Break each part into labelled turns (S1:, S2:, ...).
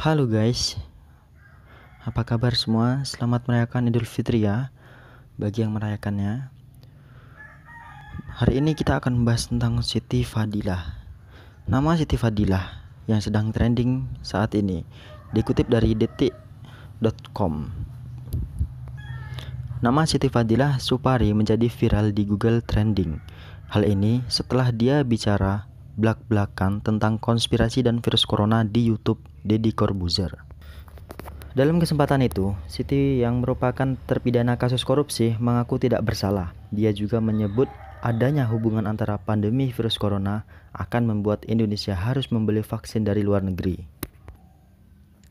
S1: Halo guys, apa kabar semua? Selamat merayakan Idul Fitri ya, bagi yang merayakannya. Hari ini kita akan membahas tentang Siti Fadilah. Nama Siti Fadilah yang sedang trending saat ini dikutip dari detik.com. Nama Siti Fadilah Supari menjadi viral di Google Trending. Hal ini setelah dia bicara blak-blakan tentang konspirasi dan virus corona di YouTube Deddy Corbuzier. Dalam kesempatan itu, Siti yang merupakan terpidana kasus korupsi mengaku tidak bersalah. Dia juga menyebut adanya hubungan antara pandemi virus corona akan membuat Indonesia harus membeli vaksin dari luar negeri.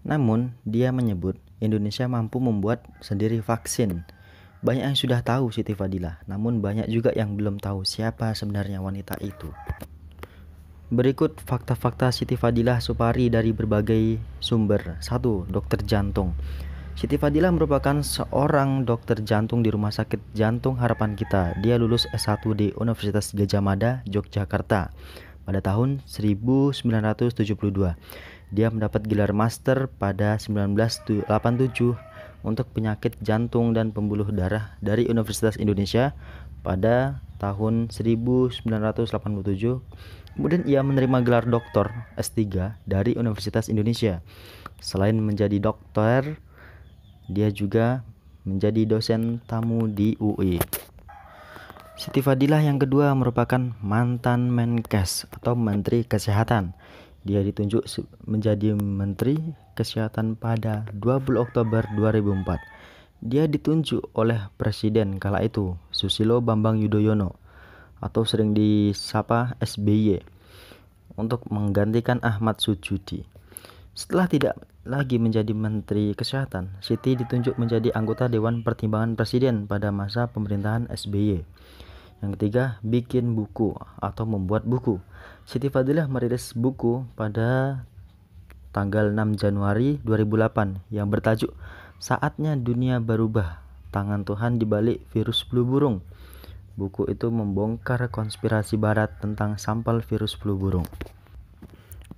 S1: Namun, dia menyebut Indonesia mampu membuat sendiri vaksin. Banyak yang sudah tahu Siti Fadilah, namun banyak juga yang belum tahu siapa sebenarnya wanita itu. Berikut fakta-fakta Siti Fadilah Supari dari berbagai sumber. 1. Dokter jantung. Siti Fadilah merupakan seorang dokter jantung di Rumah Sakit Jantung Harapan Kita. Dia lulus S1 di Universitas Gadjah Mada, Yogyakarta pada tahun 1972. Dia mendapat gelar master pada 1987 untuk penyakit jantung dan pembuluh darah dari Universitas Indonesia pada tahun 1987. Kemudian ia menerima gelar doktor S3 dari Universitas Indonesia. Selain menjadi dokter, dia juga menjadi dosen tamu di UI. Siti Fadilah yang kedua merupakan mantan Menkes atau Menteri Kesehatan. Dia ditunjuk menjadi Menteri Kesehatan pada 20 Oktober 2004. Dia ditunjuk oleh Presiden kala itu, Susilo Bambang Yudhoyono, atau sering disapa SBY, untuk menggantikan Ahmad Sujudi. Setelah tidak lagi menjadi Menteri Kesehatan, Siti ditunjuk menjadi anggota Dewan Pertimbangan Presiden pada masa pemerintahan SBY. Yang ketiga, bikin buku atau membuat buku. Siti Fadilah merilis buku pada tanggal 6 Januari 2008 yang bertajuk Saatnya Dunia Berubah, Tangan Tuhan di Balik Virus Flu Burung. Buku itu membongkar konspirasi barat tentang sampel virus flu burung.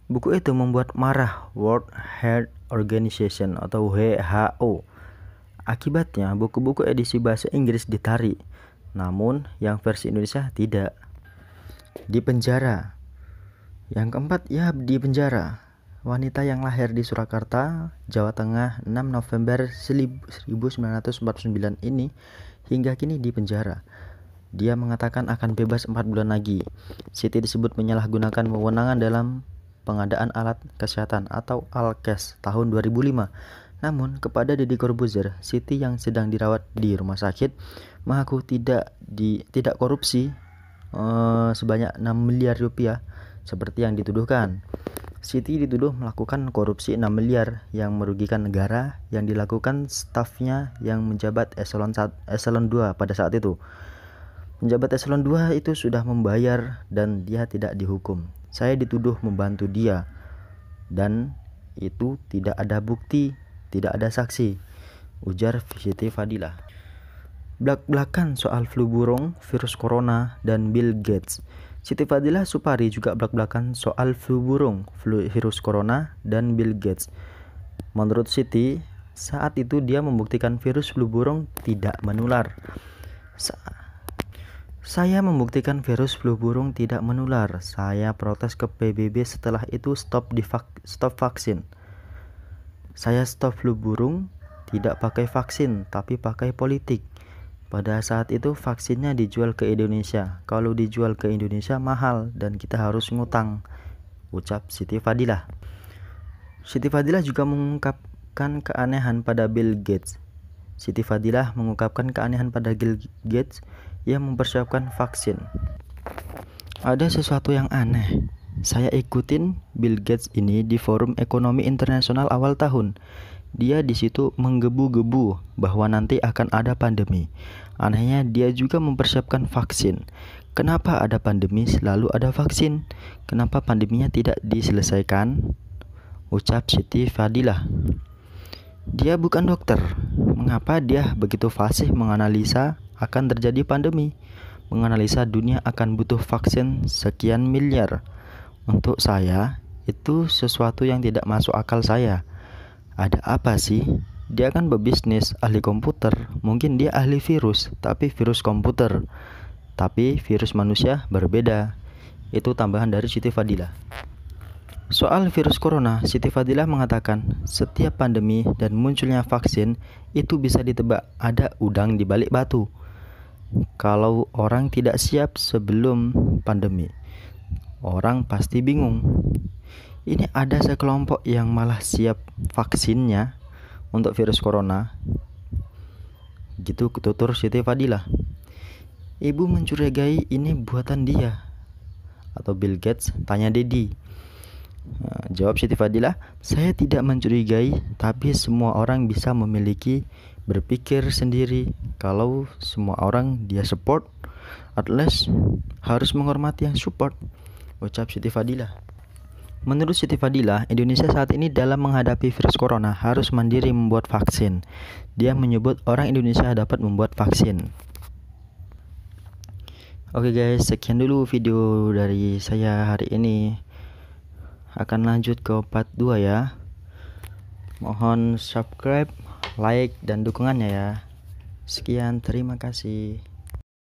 S1: Buku itu membuat marah World Health Organization atau WHO. Akibatnya buku-buku edisi bahasa Inggris ditarik, namun yang versi Indonesia tidak. Dipenjara. Yang keempat, dipenjara. Wanita yang lahir di Surakarta, Jawa Tengah 6 November 1949 ini hingga kini dipenjara. Dia mengatakan akan bebas 4 bulan lagi. Siti disebut menyalahgunakan wewenangan dalam pengadaan alat kesehatan atau Alkes tahun 2005. Namun kepada Deddy Corbuzier, Siti yang sedang dirawat di rumah sakit mengaku tidak korupsi sebanyak 6 miliar rupiah seperti yang dituduhkan. Siti dituduh melakukan korupsi 6 miliar yang merugikan negara yang dilakukan stafnya yang menjabat eselon 2 pada saat itu. Penjabat eselon 2 itu sudah membayar dan dia tidak dihukum. Saya dituduh membantu dia dan itu tidak ada bukti, tidak ada saksi, ujar Siti Fadilah. Blak-blakan soal flu burung, virus corona, dan Bill Gates. Siti Fadilah Supari juga blak-blakan soal flu burung, virus corona, dan Bill Gates. Menurut Siti, saat itu dia membuktikan virus flu burung tidak menular. Saya membuktikan virus flu burung tidak menular. Saya protes ke PBB, setelah itu stop vaksin. Saya stop flu burung, tidak pakai vaksin, tapi pakai politik. Pada saat itu vaksinnya dijual ke Indonesia. Kalau dijual ke Indonesia mahal dan kita harus ngutang, ucap Siti Fadilah. Siti Fadilah juga mengungkapkan keanehan pada Bill Gates. Siti Fadilah mengungkapkan keanehan pada Bill Gates yang mempersiapkan vaksin. Ada sesuatu yang aneh. Saya ikutin Bill Gates ini di Forum Ekonomi Internasional awal tahun. Dia di situ menggebu-gebu bahwa nanti akan ada pandemi. Anehnya dia juga mempersiapkan vaksin. Kenapa ada pandemi selalu ada vaksin? Kenapa pandeminya tidak diselesaikan? Ucap Siti Fadilah. Dia bukan dokter. Mengapa dia begitu fasih menganalisa akan terjadi pandemi? Menganalisa dunia akan butuh vaksin sekian miliar. Untuk saya, itu sesuatu yang tidak masuk akal saya. ada apa sih? Dia kan berbisnis ahli komputer, mungkin dia ahli virus, tapi virus komputer. Tapi virus manusia berbeda. Itu tambahan dari Siti Fadilah. Soal virus corona, Siti Fadilah mengatakan setiap pandemi dan munculnya vaksin itu bisa ditebak, ada udang di balik batu. Kalau orang tidak siap sebelum pandemi, orang pasti bingung. Ini ada sekelompok yang malah siap vaksinnya untuk virus corona. Gitu tutur Siti Fadilah. Ibu mencurigai ini buatan dia atau Bill Gates, tanya Dedi. Jawab Siti Fadilah, saya tidak mencurigai, tapi semua orang bisa memiliki berpikir sendiri. Kalau semua orang dia support, at least harus menghormati yang support, ucap Siti Fadilah. Menurut Siti Fadilah, Indonesia saat ini dalam menghadapi virus corona harus mandiri membuat vaksin. Dia menyebut orang Indonesia dapat membuat vaksin. Oke guys, sekian dulu video dari saya hari ini. Akan lanjut ke part 2 ya. Mohon subscribe, like, dan dukungannya ya. Sekian, terima kasih.